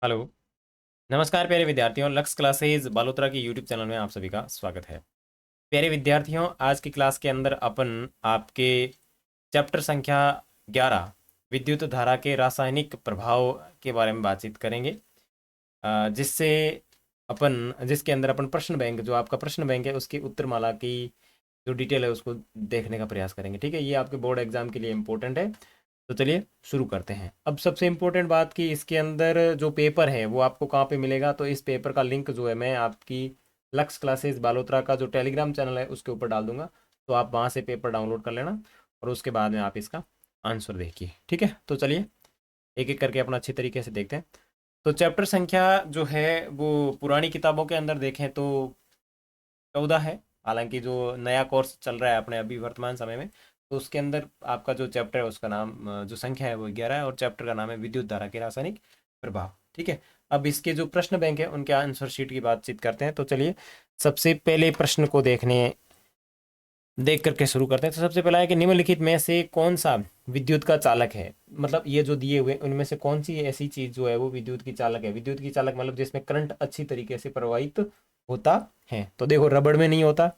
Hello. नमस्कार प्यारे विद्यार्थियों, लक्ष्य क्लासेज बालोतरा की यूट्यूब चैनल में आप सभी का स्वागत है। प्यारे विद्यार्थियों, आज की क्लास के अंदर अपन आपके चैप्टर संख्या 11 विद्युत धारा के रासायनिक प्रभाव के बारे में बातचीत करेंगे। जिससे जिसके अंदर अपन प्रश्न बैंक, जो आपका प्रश्न बैंक है, उसकी उत्तरमाला की जो डिटेल है उसको देखने का प्रयास करेंगे। ठीक है, ये आपके बोर्ड एग्जाम के लिए इम्पोर्टेंट है। तो चलिए शुरू करते हैं। अब सबसे इम्पोर्टेंट बात कि इसके अंदर जो पेपर है वो आपको कहाँ पे मिलेगा, तो इस पेपर का लिंक जो है मैं आपकी लक्ष्य क्लासेस बालोतरा का जो टेलीग्राम चैनल है उसके ऊपर डाल दूंगा। तो आप वहाँ से पेपर डाउनलोड कर लेना और उसके बाद में आप इसका आंसर देखिए। ठीक है, तो चलिए एक एक करके अपना अच्छी तरीके से देखते हैं। तो चैप्टर संख्या जो है वो पुरानी किताबों के अंदर देखें तो 14 है। हालांकि जो नया कोर्स चल रहा है अपने अभी वर्तमान समय में, तो उसके अंदर आपका जो चैप्टर है उसका नाम, जो संख्या है वो 11 है और चैप्टर का नाम है विद्युत धारा के रासायनिक प्रभाव। ठीक है, अब इसके जो प्रश्न बैंक है उनके आंसर शीट की बातचीत करते हैं। तो चलिए सबसे पहले प्रश्न को देख करके शुरू करते हैं। तो सबसे पहला है कि निम्नलिखित में से कौन सा विद्युत का चालक है। मतलब ये जो दिए हुए उनमें से कौन सी ऐसी चीज जो है वो विद्युत की चालक है। विद्युत की चालक मतलब जिसमें करंट अच्छी तरीके से प्रवाहित होता है। तो देखो, रबड़ में नहीं होता,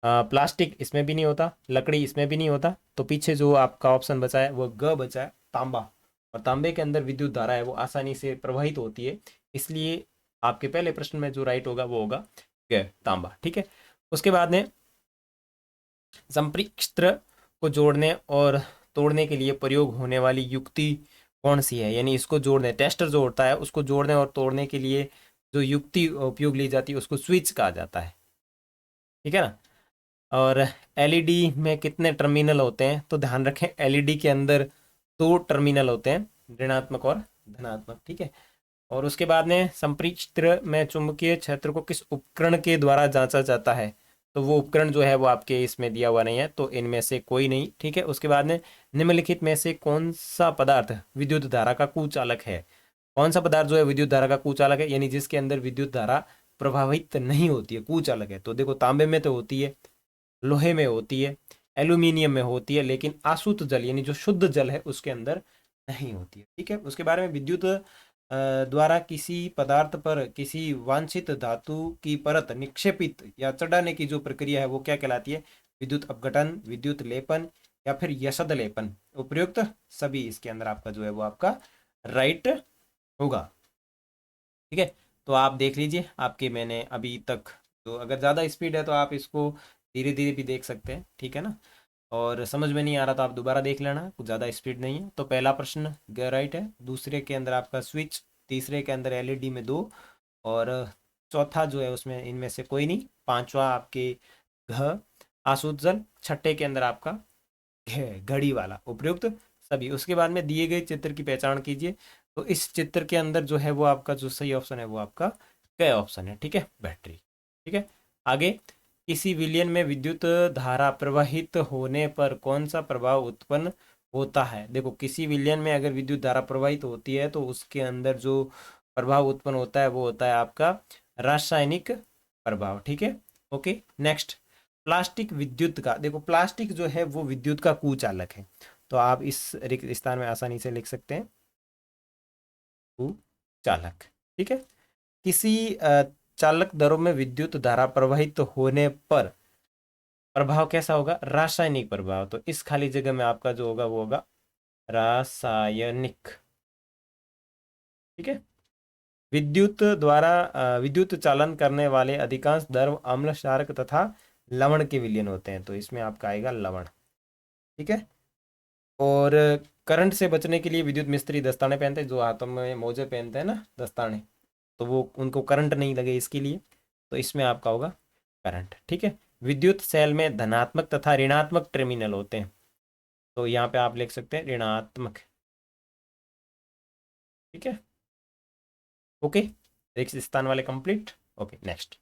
प्लास्टिक इसमें भी नहीं होता, लकड़ी इसमें भी नहीं होता। तो पीछे जो आपका ऑप्शन बचा है वो ग बचा है, तांबा। और तांबे के अंदर विद्युत धारा है वो आसानी से प्रवाहित होती है। इसलिए आपके पहले प्रश्न में जो राइट होगा वो होगा ग, तांबा। ठीक है, उसके बाद में संपृक्ष्त्र को जोड़ने और तोड़ने के लिए प्रयोग होने वाली युक्ति कौन सी है। यानी इसको जोड़ने, टेस्टर जो होता है उसको जोड़ने और तोड़ने के लिए जो युक्ति उपयोग ली जाती है उसको स्विच कहा जाता है। ठीक है ना। और एलईडी में कितने टर्मिनल होते हैं, तो ध्यान रखें एलईडी के अंदर दो टर्मिनल होते हैं, ऋणात्मक और धनात्मक। ठीक है, और उसके बाद में संपृक्ष्त्र में चुंबकीय क्षेत्र को किस उपकरण के द्वारा जांचा जाता है। तो वो उपकरण जो है वो आपके इसमें दिया हुआ नहीं है, तो इनमें से कोई नहीं। ठीक है, उसके बाद में निम्नलिखित में से कौन सा पदार्थ विद्युत धारा का कुचालक है। कौन सा पदार्थ जो है विद्युत धारा का कुचालक है, यानी जिसके अंदर विद्युत धारा प्रभावित नहीं होती है, कुचालक है। तो देखो, तांबे में तो होती है, लोहे में होती है, एल्यूमिनियम में होती है, लेकिन आसुत जल यानी जो शुद्ध जल है उसके अंदर नहीं होती है। ठीक है, उसके बारे में विद्युत द्वारा किसी पदार्थ पर किसी वांछित धातु की परत निक्षेपित या चढ़ाने की जो प्रक्रिया है वो क्या कहलाती है। विद्युत अपघटन, विद्युत लेपन या फिर यशद लेपन। उपयुक्त सभी इसके अंदर आपका जो है वो आपका राइट होगा। ठीक है, तो आप देख लीजिए आपके, मैंने अभी तक, तो अगर ज़्यादा स्पीड है तो आप इसको धीरे धीरे भी देख सकते हैं। ठीक है ना, और समझ में नहीं आ रहा तो आप दोबारा देख लेना, कुछ ज़्यादा स्पीड नहीं है। तो पहला प्रश्न राइट है, दूसरे के अंदर आपका स्विच, तीसरे के अंदर एलईडी में दो, और चौथा जो है उसमें इनमें से कोई नहीं, पांचवा आपके घ आसूत जल, छठे के अंदर आपका घड़ी वाला उपयुक्त सभी। उसके बाद में दिए गए चित्र की पहचान कीजिए। तो इस चित्र के अंदर जो है वो आपका जो सही ऑप्शन है वो आपका क ऑप्शन है। ठीक है, बैटरी। ठीक है, आगे, किसी विलयन में विद्युत धारा प्रवाहित होने पर कौन सा प्रभाव उत्पन्न होता है। देखो, किसी विलयन में अगर विद्युत धारा प्रवाहित होती है तो उसके अंदर जो प्रभाव उत्पन्न होता है वो होता है आपका रासायनिक प्रभाव। ठीक है, ओके। नेक्स्ट, प्लास्टिक विद्युत का, देखो प्लास्टिक जो है वो विद्युत का कुचालक है। तो आप इस रिक्त स्थान में आसानी से लिख सकते हैं कुचालक। ठीक है, किसी चालक दरों में विद्युत धारा प्रवाहित होने पर प्रभाव कैसा होगा, रासायनिक प्रभाव। तो इस खाली जगह में आपका जो होगा वो होगा रासायनिक। ठीक है, विद्युत चालन करने वाले अधिकांश द्रव अम्ल, क्षारक तथा लवण के विलयन होते हैं। तो इसमें आपका आएगा लवण। ठीक है, और करंट से बचने के लिए विद्युत मिस्त्री दस्ताने पहनते हैं, जो हाथों में मोजे पहनते हैं ना दस्ताने, तो वो उनको करंट नहीं लगे इसके लिए। तो इसमें आपका होगा करंट। ठीक है, विद्युत सेल में धनात्मक तथा ऋणात्मक टर्मिनल होते हैं। तो यहाँ पे आप लिख सकते हैं ऋणात्मक। ठीक है, ओके, रिक्त स्थान वाले कंप्लीट। ओके, नेक्स्ट,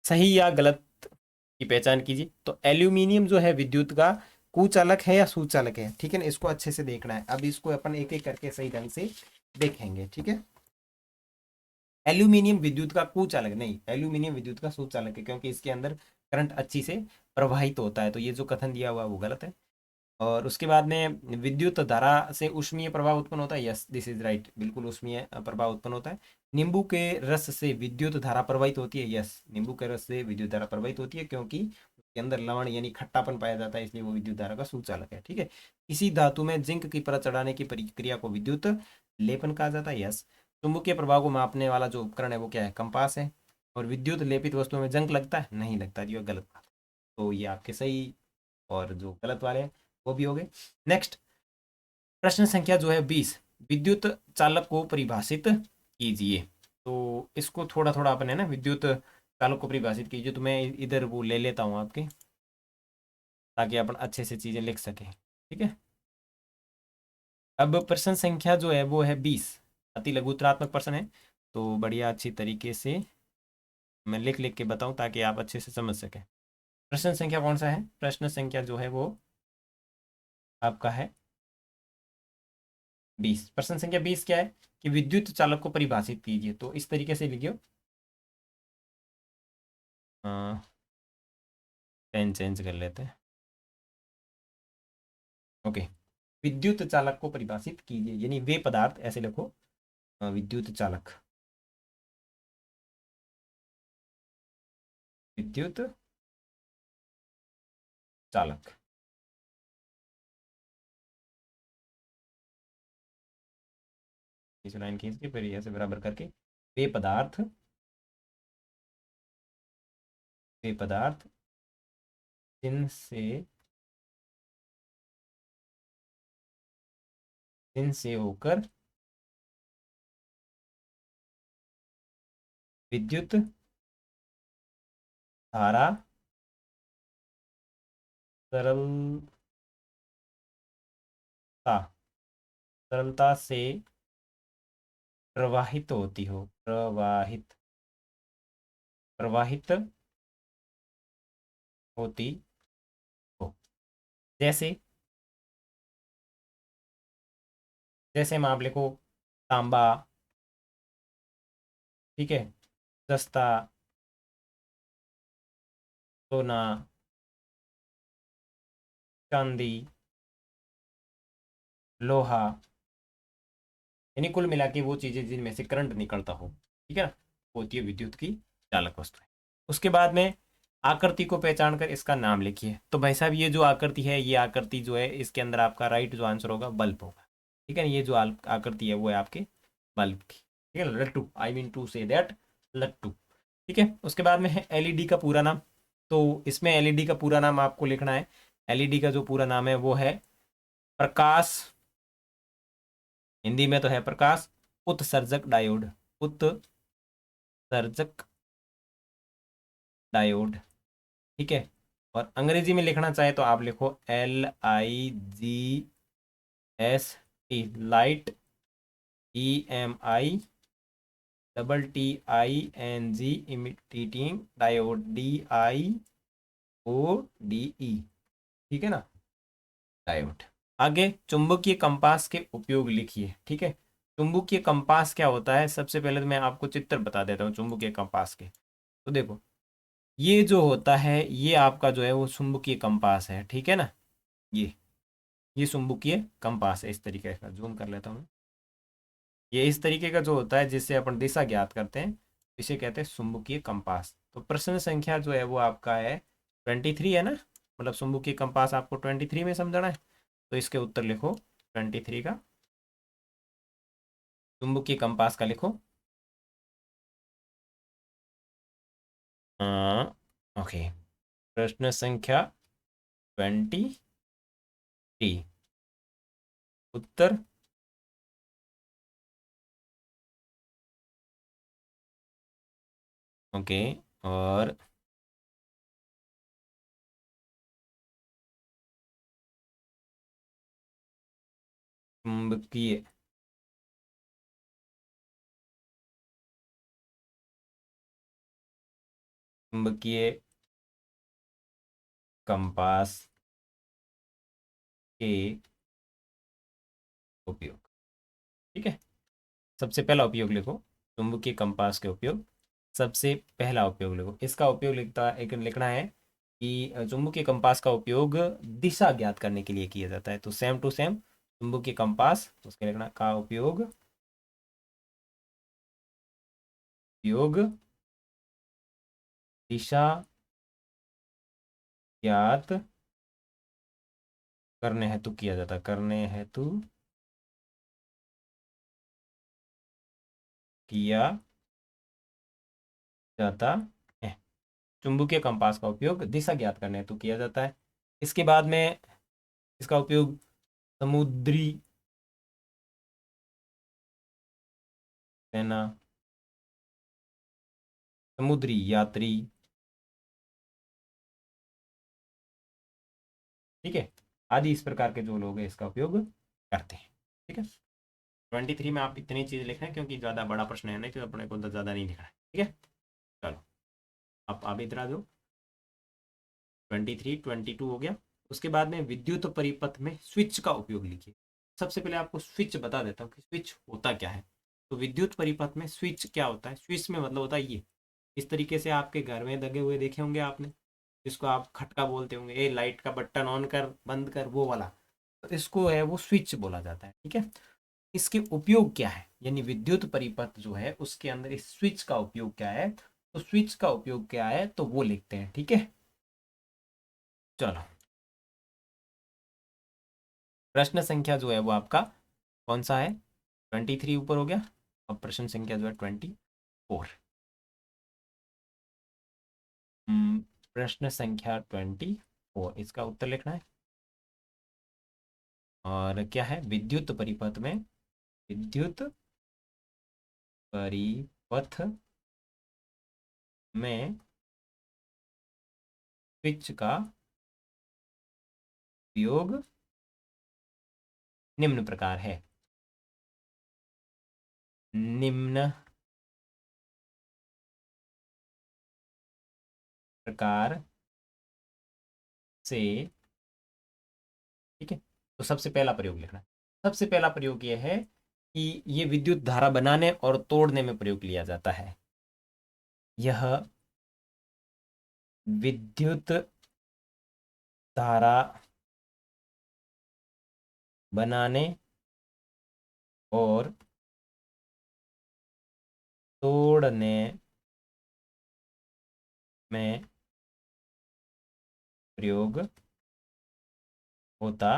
सही या गलत की पहचान कीजिए। तो एल्यूमिनियम जो है विद्युत का कुचालक है या सुचालक है। ठीक है ना, इसको अच्छे से देखना है। अब इसको अपन एक एक करके सही ढंग से देखेंगे। ठीक है, एल्यूमिनियम विद्युत का कुचालक नहीं, एल्यूमिनियम विद्युत का सुचालक है, क्योंकि इसके अंदर करंट अच्छी से प्रवाहित होता है। तो ये जो कथन दिया हुआ है वो गलत है। और उसके बाद में विद्युत धारा से ऊष्मीय प्रभाव उत्पन्न होता है। यस, दिस इज राइट, बिल्कुल ऊष्मीय प्रभाव उत्पन्न होता है। नींबू के रस से विद्युत धारा प्रवाहित होती है। यस, नींबू के रस से विद्युत धारा प्रवाहित होती है, क्योंकि उसके अंदर लवण यानी खट्टापन पाया जाता है, इसलिए वो विद्युत धारा का सुचालक है। ठीक है। इसी धातु में जिंक की परत चढ़ाने की प्रक्रिया को विद्युत लेपन कहा जाता है। यस। चुंबकीय प्रभाव को मापने वाला जो उपकरण है वो क्या है? कंपास है। और विद्युत लेपित वस्तुओं में जंक लगता है? नहीं लगता जी, वो गलत बात है। तो ये आपके सही और जो गलत वाले हैं वो भी हो गए। नेक्स्ट प्रश्न संख्या जो है 20, विद्युत चालक को परिभाषित कीजिए। तो इसको थोड़ा थोड़ा अपने ना विद्युत चालक को परिभाषित कीजिए, तो मैं इधर वो ले लेता हूँ आपके, ताकि अपन अच्छे से चीज़ें लिख सकें। ठीक है। अब प्रश्न संख्या जो है वो है 20, अति लघुत्रात्मक प्रश्न है, तो बढ़िया अच्छी तरीके से मैं लिख लिख के बताऊं ताकि आप अच्छे से समझ सकें। प्रश्न संख्या कौन सा है? प्रश्न संख्या जो है वो आपका है 20। प्रश्न संख्या 20 क्या है कि विद्युत चालक को परिभाषित कीजिए, तो इस तरीके से लिखियो। पेन चेंज कर लेते हैं। ओके। विद्युत चालक को परिभाषित कीजिए, यानी वे पदार्थ, ऐसे लिखो, विद्युत चालक, विद्युत चालक। इस लाइन खींच के फिर ऐसे बराबर करके, वे पदार्थ, वे पदार्थ जिनसे, जिनसे होकर विद्युत धारा सरलता, सरलता से प्रवाहित होती हो, प्रवाहित, प्रवाहित होती हो। जैसे, जैसे में आप लिखो तांबा, ठीक है, दस्ता, सोना, चांदी, लोहा, यानी कुल मिला के वो चीजें जिनमें से करंट निकलता हो, ठीक है ना, वो होती है विद्युत की चालक वस्तुएं। उसके बाद में आकृति को पहचान कर इसका नाम लिखिए। तो भाई साहब ये जो आकृति है, ये आकृति जो है इसके अंदर आपका राइट जो आंसर होगा बल्ब होगा। ठीक है ना, ये जो आकृति है वो है आपके बल्ब की। ठीक है, लट्टू, I mean to say that, लट्टू। ठीक है। उसके बाद में है एलईडी का पूरा नाम। तो इसमें एलईडी का पूरा नाम आपको लिखना है। एलईडी का जो पूरा नाम है वो है प्रकाश, हिंदी में तो है प्रकाश उत्सर्जक डायोड, उत्सर्जक डायोड। ठीक है। और अंग्रेजी में लिखना चाहे तो आप लिखो LIGST, light, EMI, imitating diode, DIODE। ठीक है ना, डायोड। आगे चुंबकीय कंपास के उपयोग लिखिए। ठीक है। चुंबकीय कंपास क्या होता है? सबसे पहले तो मैं आपको चित्र बता देता हूँ चुंबकीय कंपास के। तो देखो, ये जो होता है ये आपका जो है वो चुंबकीय कंपास है। ठीक है ना, ये चुंबकीय कंपास है। इस तरीके का जूम कर लेता हूँ। ये इस तरीके का जो होता है जिससे अपन दिशा ज्ञात करते हैं, इसे कहते हैं चुंबकीय कंपास। तो प्रश्न संख्या जो है वो आपका है 23 है ना, मतलब चुंबकीय कंपास आपको 23 में समझना है। तो इसके उत्तर लिखो 23 का, चुंबकीय कंपास का लिखो। हाँ, ओके। प्रश्न संख्या 23, उत्तर ओके। और चुंबकीय, चुंबकीय कंपास के उपयोग। ठीक है। सबसे पहला उपयोग लिखो, चुंबकीय कंपास के उपयोग। सबसे पहला उपयोग लिखो, इसका उपयोग लिखता एक लिखना है कि चुंबकीय कंपास का उपयोग दिशा ज्ञात करने के लिए किया जाता है। तो सेम टू सेम चुंबकीय कंपास, उसके लिखना का उपयोग दिशा ज्ञात करने हेतु किया जाता है, करने हेतु किया जाता है। चुंबकीय कंपास का उपयोग दिशा ज्ञात करने हेतु किया जाता है। इसके बाद में इसका उपयोग समुद्री सेना, समुद्री यात्री, ठीक है, आदि इस प्रकार के जो लोग हैं इसका उपयोग करते हैं। ठीक है, 23 में आप इतनी चीज लिख रहे हैं क्योंकि ज्यादा बड़ा प्रश्न है नहीं, तो अपने को तो ज्यादा नहीं लिखना है। ठीक है, चलो आप इधर आ जाओ। 23 22 हो गया। उसके बाद में विद्युत परिपथ में स्विच का उपयोग लिखिए। सबसे पहले आपको स्विच बता देता हूँ कि स्विच होता क्या है। तो विद्युत परिपथ में स्विच क्या होता है, स्विच में मतलब होता है ये, इस तरीके से आपके घर में लगे हुए देखे होंगे आपने, जिसको आप खटका बोलते होंगे, ए लाइट का बटन ऑन कर बंद कर, वो वाला, तो इसको है वो स्विच बोला जाता है। ठीक है, इसके उपयोग क्या है, यानी विद्युत परिपथ जो है उसके अंदर इस स्विच का उपयोग क्या है, तो स्विच का उपयोग क्या है तो वो लिखते हैं। ठीक है, चलो प्रश्न संख्या जो है वो आपका कौन सा है, 23 ऊपर हो गया। अब प्रश्न संख्या जो है 24। प्रश्न संख्या 24, इसका उत्तर लिखना है। और क्या है, विद्युत परिपथ में, विद्युत परिपथ में स्विच का उपयोग निम्न प्रकार है। निम्न प्रकार से, ठीक है, तो सबसे पहला प्रयोग लिखना है। सबसे पहला प्रयोग यह है कि ये विद्युत धारा बनाने और तोड़ने में प्रयोग लिया जाता है। यह विद्युत धारा बनाने और तोड़ने में प्रयोग होता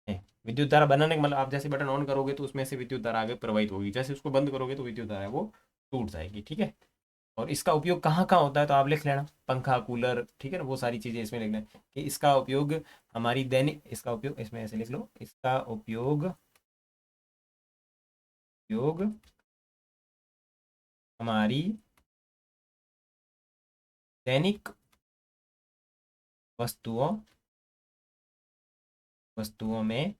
है। विद्युत धारा बनाने का मतलब आप जैसे बटन ऑन करोगे तो उसमें से विद्युत धारा आगे प्रवाहित होगी, जैसे उसको बंद करोगे तो विद्युत धारा है वो टूट जाएगी। ठीक है, और इसका उपयोग कहाँ कहाँ होता है तो आप लिख लेना, पंखा, कूलर, ठीक है ना, वो सारी चीजें इसमें लिख लेना कि इसका उपयोग हमारी दैनिक, इसका उपयोग इसमें ऐसे लिख लो, इसका उपयोग उपयोग हमारी दैनिक वस्तुओं वस्तुओं में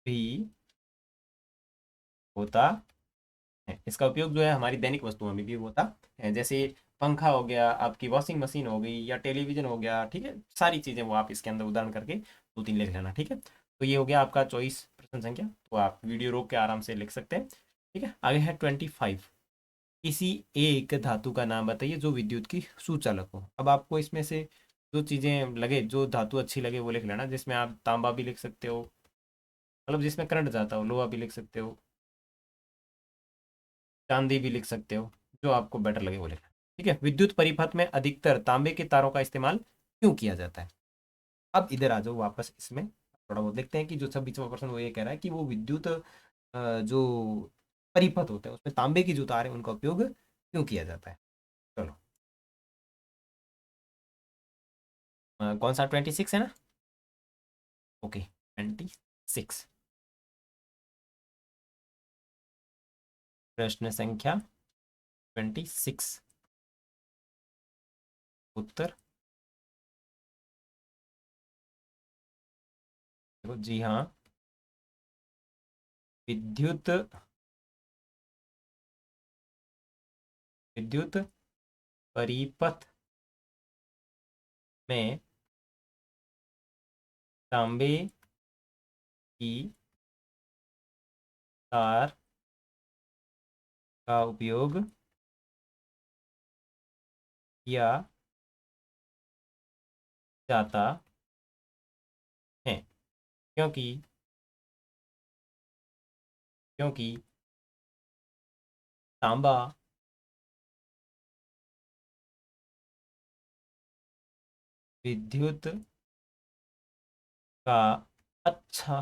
भी होता है। इसका उपयोग जो है हमारी दैनिक वस्तुओं में भी होता है, जैसे पंखा हो गया, आपकी वॉशिंग मशीन हो गई, या टेलीविजन हो गया। ठीक है, सारी चीज़ें वो आप इसके अंदर उदाहरण करके दो तीन लिख लेना। ठीक है, तो ये हो गया आपका 24 प्रश्न संख्या, तो आप वीडियो रोक के आराम से लिख सकते हैं। ठीक है, आगे है 25। किसी एक धातु का नाम बताइए जो विद्युत की सुचालक हो। अब आपको इसमें से जो चीज़ें लगे, जो धातु अच्छी लगे वो लिख लेना, जिसमें आप तांबा भी लिख सकते हो, मतलब जिसमें करंट जाता हो, लोहा भी लिख सकते हो, चांदी भी लिख सकते हो, जो आपको बेटर लगे वो लिखना। ठीक है, विद्युत परिपथ में अधिकतर तांबे के तारों का इस्तेमाल क्यों किया जाता है। अब इधर आ जाओ वापस, इसमें थोड़ा बहुत देखते हैं कि जो 26वां प्रश्न वो ये कह रहा है कि वो विद्युत जो परिपथ होते हैं उसमें तांबे की जो तार है उनका उपयोग क्यों किया जाता है। चलो कौन सा 26 है ना, ओके 26, प्रश्न संख्या 26, उत्तर देखो जी हाँ, विद्युत विद्युत परिपथ में तांबे की तार का उपयोग किया जाता है, क्योंकि क्योंकि तांबा विद्युत का अच्छा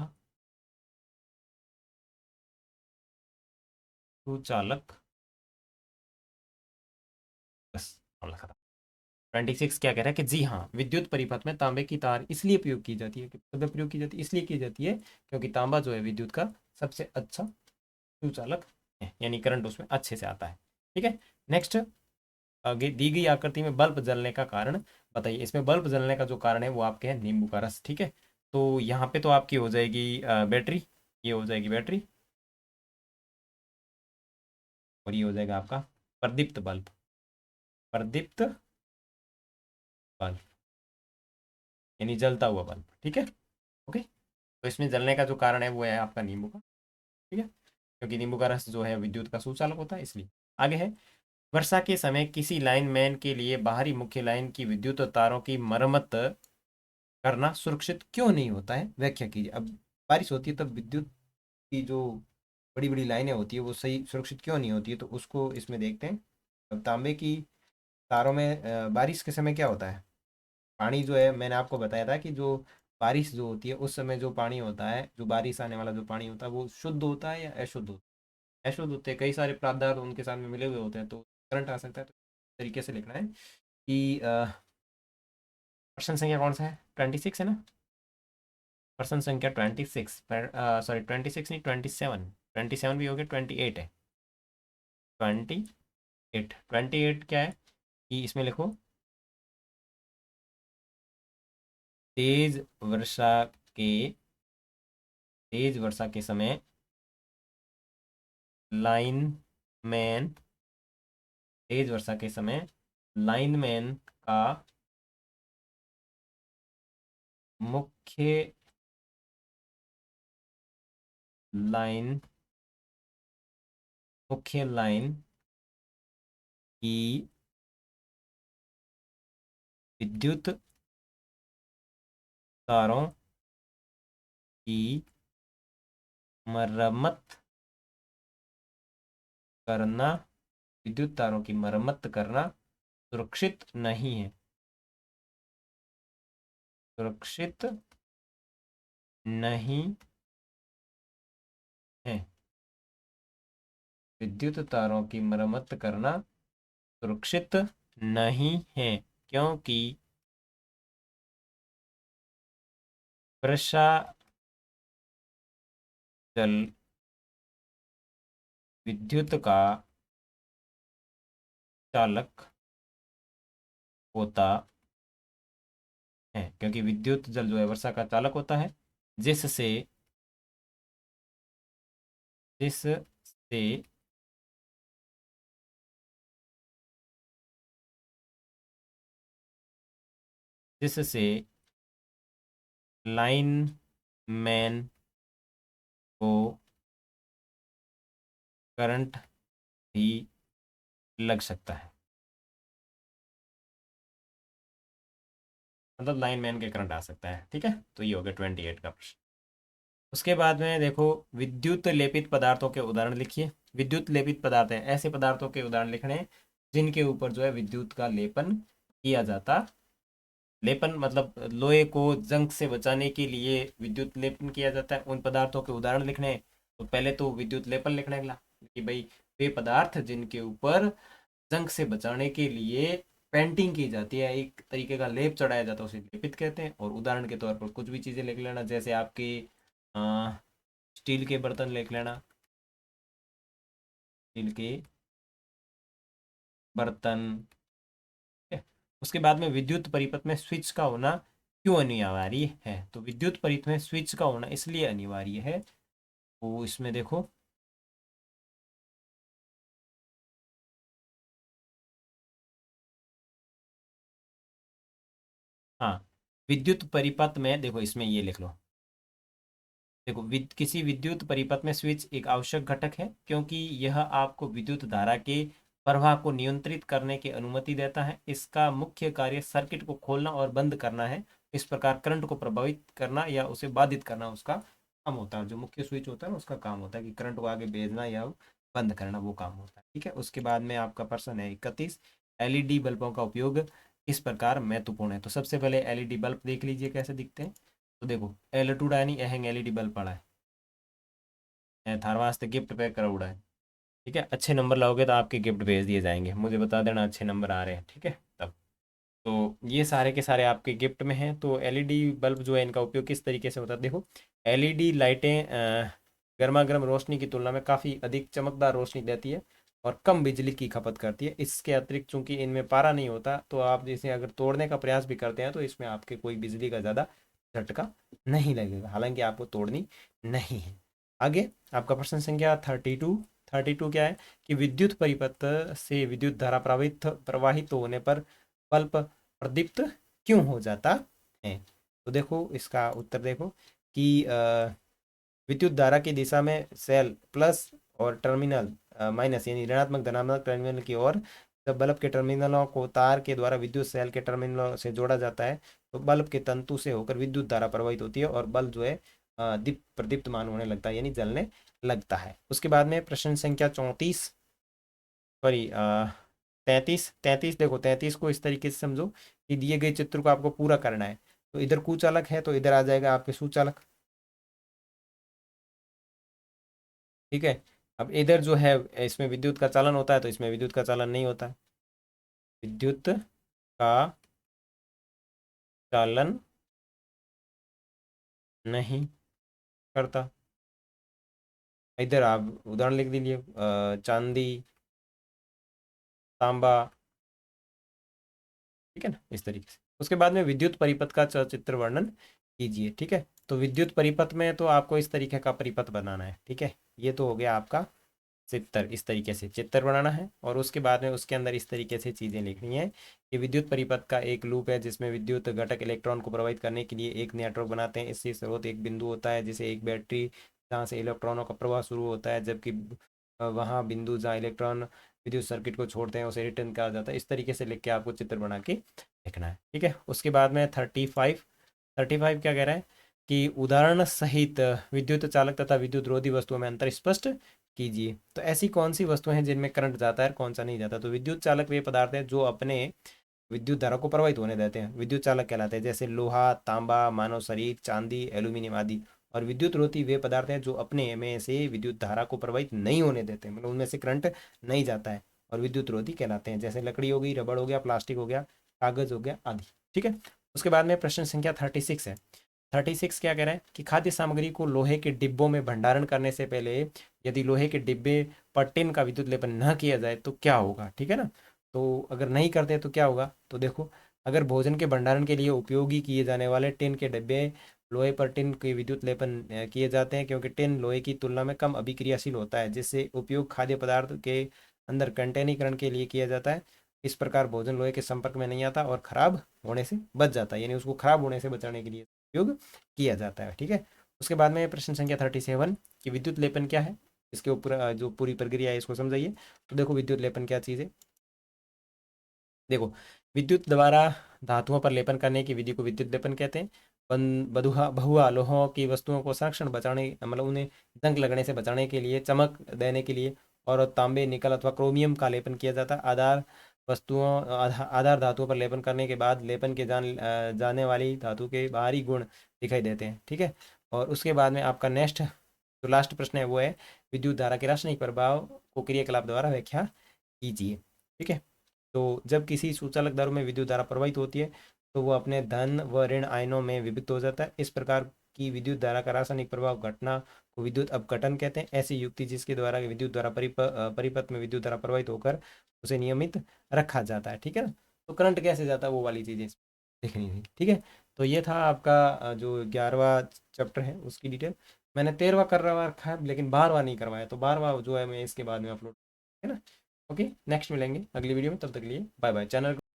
सुचालक। बस, मामला खत्म। 26 क्या कह रहा है कि जी हाँ, विद्युत परिपथ में तांबे की तार इसलिए प्रयोग की जाती है, कब प्रयोग की जाती है, इसलिए की जाती है क्योंकि तांबा जो है विद्युत का सबसे अच्छा सुचालक है, यानी करंट उसमें अच्छे से आता है। ठीक है। नेक्स्ट, आगे दी गई आकृति में बल्ब जलने का कारण बताइए। इसमें बल्ब जलने का जो कारण है वो आपके है नींबू का रस। ठीक है। तो यहाँ पे तो आपकी हो जाएगी बैटरी, ये हो जाएगी बैटरी, और ये हो जाएगा आपका प्रदीप्त बल्ब, प्रदीप्त बल्ब यानी जलता हुआ बल्ब। ठीक है। ओके। तो इसमें जलने का जो कारण है वो है आपका नींबू का। ठीक है, क्योंकि नींबू का रस जो है विद्युत का सुचालक होता है, इसलिए। आगे है, वर्षा के समय किसी लाइनमैन के लिए बाहरी मुख्य लाइन की विद्युत तारों की मरम्मत करना सुरक्षित क्यों नहीं होता है, व्याख्या कीजिए। अब बारिश होती है तब विद्युत की जो बड़ी बड़ी लाइनें होती है वो सही सुरक्षित क्यों नहीं होती है, तो उसको इसमें देखते हैं। अब तांबे की तारों में बारिश के समय क्या होता है, पानी जो है, मैंने आपको बताया था कि जो बारिश जो होती है उस समय जो पानी होता है, जो बारिश आने वाला जो पानी होता है वो शुद्ध होता है या अशुद्ध होता है। अशुद्ध होते हैं, कई सारे पदार्थ उनके साथ में मिले हुए होते हैं, तो करंट आ सकता है। तो इस तरीके से लिखना है कि प्रश्न संख्या कौन सा है, 26 है ना। प्रश्न संख्या 26, सॉरी 26 नहीं, 27, 27 भी हो गया, 28 है। 28, 28 क्या है कि इसमें लिखो, तेज वर्षा के तेज वर्षा के समय लाइन मैन तेज वर्षा के समय लाइनमैन का मुख्य लाइन मुख्य लाइन की विद्युत तारों की मरम्मत करना विद्युत तारों की मरम्मत करना सुरक्षित नहीं है, सुरक्षित नहीं है। विद्युत तारों की मरम्मत करना सुरक्षित नहीं है, क्योंकि वर्षा जल विद्युत का चालक होता है, क्योंकि विद्युत जल जो है वर्षा का चालक होता है, जिससे जिससे जिससे लाइन मैन को करंट भी लग सकता है, मतलब लाइन मैन के करंट आ सकता है। ठीक है। तो ये हो गया 28 का प्रश्न। उसके बाद में देखो, विद्युत लेपित पदार्थों के उदाहरण लिखिए। विद्युत लेपित पदार्थ है ऐसे पदार्थों के उदाहरण लिखने हैं जिनके ऊपर जो है विद्युत का लेपन किया जाता। लेपन मतलब लोहे को जंग से बचाने के लिए विद्युत लेपन किया जाता है, उन पदार्थों के उदाहरण लिखने हैं। तो पहले तो विद्युत लेपन लिखने का कि भाई वे पदार्थ जिनके ऊपर जंग से बचाने के लिए पेंटिंग की जाती है, एक तरीके का लेप चढ़ाया जाता है, उसे लेपित कहते हैं। और उदाहरण के तौर पर कुछ भी चीज़ें लिख लेना, जैसे आपके स्टील के बर्तन लिख लेना, स्टील के बर्तन। ठीक है? उसके बाद में विद्युत परिपथ में स्विच का होना क्यों अनिवार्य है, तो विद्युत परिपथ में स्विच का होना इसलिए अनिवार्य है, वो इसमें देखो, हाँ, विद्युत परिपथ में देखो, इसमें ये लिख लो। देखो, किसी विद्युत परिपथ में स्विच एक आवश्यक घटक है, क्योंकि यह आपको विद्युत धारा के प्रवाह को नियंत्रित करने की अनुमति देता है। इसका मुख्य कार्य सर्किट को खोलना और बंद करना है। इस प्रकार करंट को प्रभावित करना या उसे बाधित करना उसका काम होता है। जो मुख्य स्विच होता है ना उसका काम होता है कि करंट को आगे भेजना या बंद करना, वो काम होता है। ठीक है, उसके बाद में आपका प्रश्न है 31, एलईडी बल्बों का उपयोग इस प्रकार महत्वपूर्ण है। तो सबसे पहले एलईडी बल्ब देख लीजिए कैसे दिखते हैं। तो देखो एल टू डायनी अहंग एलईडी बल्ब पड़ा है, थार वास्ते गिफ्ट पैक करा उड़ा है। ठीक है, अच्छे नंबर लाओगे तो आपके गिफ्ट भेज दिए जाएंगे, मुझे बता देना अच्छे नंबर आ रहे हैं। ठीक है, तब तो ये सारे के सारे आपके गिफ्ट में हैं। तो एलईडी बल्ब जो है इनका उपयोग किस तरीके से होता है, देखो एलईडी लाइटें गर्मा गर्म रोशनी की तुलना में काफ़ी अधिक चमकदार रोशनी देती है और कम बिजली की खपत करती है। इसके अतिरिक्त चूंकि इनमें पारा नहीं होता, तो आप जैसे अगर तोड़ने का प्रयास भी करते हैं तो इसमें आपके कोई बिजली का ज़्यादा झटका नहीं लगेगा, हालांकि आपको तोड़नी नहीं है। आगे आपका प्रश्न संख्या 32। 32 क्या है कि विद्युत परिपथ से विद्युत धारा प्रवाहित होने पर बल्ब प्रदीप्त क्यों हो जाता है। तो देखो इसका उत्तर देखो कि विद्युत धारा की दिशा में सेल प्लस और टर्मिनल माइनस यानी ऋणात्मक धनात्मक टर्मिनल की ओर जब बल्ब के टर्मिनलों को तार के द्वारा विद्युत सेल के टर्मिनलों से जोड़ा जाता है तो बल्ब के तंतु से होकर विद्युत धारा प्रवाहित होती है और बल्ब जो है दीप प्रदीप्तमान होने लगता है यानी जलने लगता है। उसके बाद में प्रश्न संख्या 34, सॉरी 33। 33 देखो 33 को इस तरीके से समझो कि दिए गए चित्र को आपको पूरा करना है। तो इधर कुचालक है तो इधर आ जाएगा आपके सुचालक। ठीक है, अब इधर जो है इसमें विद्युत का चालन होता है तो इसमें विद्युत का चालन नहीं होता है। विद्युत का चालन नहीं करता। इधर आप उदाहरण लिख दीजिए चांदी, तांबा। ठीक है ना, इस तरीके से। उसके बाद में विद्युत परिपथ का चित्र वर्णन कीजिए। ठीक है, तो विद्युत परिपथ में तो आपको इस तरीके का परिपथ बनाना है। ठीक है, ये तो हो गया आपका चित्र, इस तरीके से चित्र बनाना है और उसके बाद में उसके अंदर इस तरीके से चीज़ें लिखनी है कि विद्युत परिपथ का एक लूप है जिसमें विद्युत घटक इलेक्ट्रॉन को प्रभावित करने के लिए एक नेटवर्क बनाते हैं। इससे स्रोत एक बिंदु होता है जिसे एक बैटरी जहाँ से इलेक्ट्रॉनों का प्रवाह शुरू होता है, जबकि वहाँ बिंदु जहाँ इलेक्ट्रॉन विद्युत सर्किट को छोड़ते हैं उसे रिटर्न कहा जाता है। इस तरीके से लिख के आपको चित्र बना के लिखना है। ठीक है, उसके बाद में 35। 35 क्या कह रहा है कि उदाहरण सहित विद्युत चालक तथा विद्युत रोधी वस्तुओं में अंतर स्पष्ट कीजिए। तो ऐसी कौन सी वस्तुएं हैं जिनमें करंट जाता है कौन सा नहीं जाता। तो विद्युत चालक वे पदार्थ हैं जो अपने विद्युत धारा को प्रवाहित होने देते हैं, विद्युत चालक कहलाते हैं, जैसे लोहा, तांबा, मानव शरीर, चांदी, एल्यूमिनियम आदि। और विद्युत रोधी वे पदार्थ हैं जो अपने में से विद्युत धारा को प्रवाहित नहीं होने देते, मतलब उनमें से करंट नहीं जाता है और विद्युत रोधी कहलाते हैं, जैसे लकड़ी हो गई, रबड़ हो गया, प्लास्टिक हो गया, कागज हो गया आदि। ठीक है, उसके बाद में प्रश्न संख्या 36 है। 36 क्या कह रहा है कि खाद्य सामग्री को लोहे के डिब्बों में भंडारण करने से पहले यदि लोहे के डिब्बे पर टिन का विद्युत लेपन न किया जाए तो क्या होगा। ठीक है ना, तो अगर नहीं करते तो क्या होगा। तो देखो अगर भोजन के भंडारण के लिए उपयोगी किए जाने वाले टिन के डिब्बे लोहे पर टिन के विद्युत लेपन किए जाते हैं, क्योंकि टिन लोहे की तुलना में कम अभिक्रियाशील होता है, जिससे उपयोग खाद्य पदार्थ के अंदर कंटेनरीकरण के लिए किया जाता है। इस प्रकार भोजन लोहे के संपर्क में नहीं आता और खराब होने से बच जाता है, यानी उसको खराब होने से बचाने के लिए उपयोग किया जाता है। ठीक है, उसके बाद में प्रश्न संख्या 37 कि विद्युत लेपन क्या है, इसके ऊपर जो पूरी प्रक्रिया है इसको समझाइए। तो देखो विद्युत लेपन क्या चीज़ है। देखो विद्युत द्वारा धातुओं पर लेपन करने की विधि को विद्युत लेपन कहते हैं। बधुआ बहुआ लोहों की वस्तुओं को संरक्षण बचाने, मतलब उन्हें जंग लगने से बचाने के लिए, चमक देने के लिए और तांबे, निकल अथवा क्रोमियम का लेपन किया जाता है। आधार धातुओं पर लेपन करने के बाद लेपन के जाने वाली धातु के बाहरी गुण दिखाई देते हैं। ठीक है, और उसके बाद में आपका नेक्स्ट जो लास्ट प्रश्न है वो है विद्युत धारा के रासायनिक प्रभाव को क्रियाकलाप द्वारा व्याख्या कीजिए। ठीक है, तो जब किसी सुचालक धातु में विद्युत धारा प्रवाहित होती है तो वो अपने धन व ऋण आयनों में विभक्त हो जाता है। इस प्रकार की विद्युत धारा का रासायनिक प्रभाव घटना को विद्युत अपघटन कहते हैं। ऐसी युक्ति जिसके द्वारा विद्युत धारा परिपथ में विद्युत धारा प्रवाहित होकर उसे नियमित रखा जाता है। ठीक है ना, तो करंट कैसे जाता है वो वाली चीज़ें देखनी थी। ठीक है, तो ये था आपका जो 11वां चैप्टर है उसकी डिटेल। मैंने 13वां कर रखा है लेकिन 12वां नहीं करवाया, तो 12वां जो है मैं इसके बाद में अपलोड, है ना। ओके, नेक्स्ट मिलेंगे अगली वीडियो में, तब तक के लिए बाय बाय। चैनल